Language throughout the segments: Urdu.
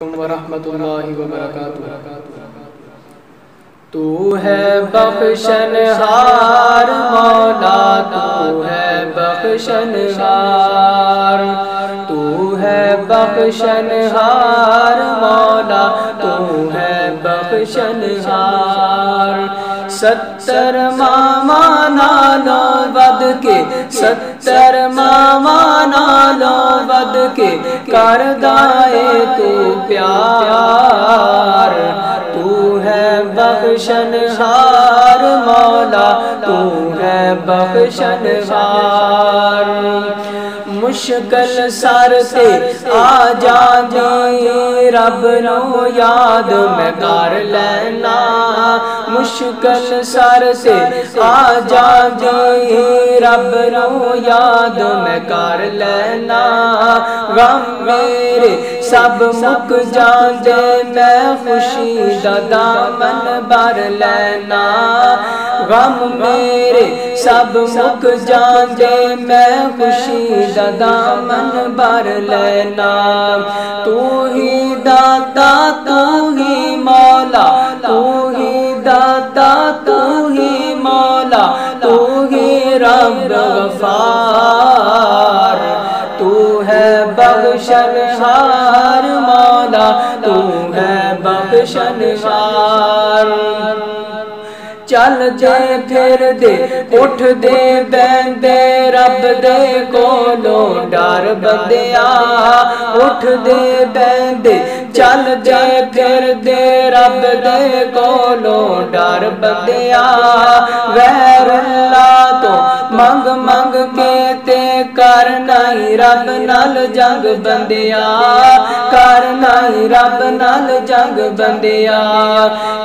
ورحمۃ اللہ وبرکاتہ۔ تو ہے بخشنہار مولا، تو ہے بخشنہار، تو ہے بخشنہار مولا، تو ہے بخشنہار۔ 70 ماما نالو ود کے، 70 ماما نالو ود کے کردائے تو پیار۔ تو ہے بخشنہار مولا، تو ہے بخشنہار۔ مشکل سر تے آ جاندی رب نو یاد میں کر لینا، مشکل سر تے آ جاندی رب نو یاد میں کر لینا۔ غم میرے سب مک جاندے میں خوشی دا دامن بھر لینا، غم میرے سب مک جاندے میں خوشی دا دامن بھر لینا۔ تو ہی داتا، تو ہی مولا، تو ہی داتا، تو ہی مولا، تو ہی رب غفار۔ تو ہے بخشنہار مولا، تو ہے بخشنہار۔ چل دے پھر دے اٹھ دے بیندے رب دے کولوں ڈر بندیا، اٹھ دے بیندے چل دے پھر دے رب دے کولوں ڈر بندیا۔ غیر اللہ تو منگ منگ کے تے کرنا ہی رب نال جنگ بندیا، کرنا ہی رب نال جنگ بندیا۔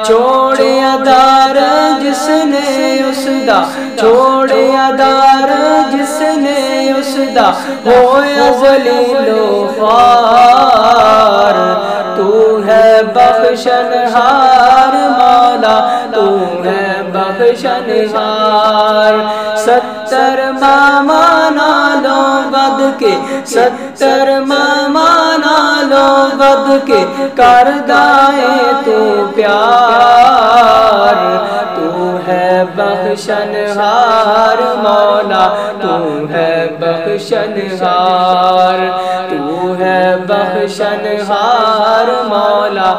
چھوڑیا دار جس نے اس دا، چھوڑیا دار جس نے اس دا ہویا ذلیل و خوار۔ تو ہے بخشنہار مولا، تو ہے بخشنہار۔ 70 ماما نالو ود کے، 70 ماما نالو ود کے کردائے تو پیار۔ تو ہے بخشنہار مولا، تو ہے بخشنہار، تو ہے بخشنہار مولا،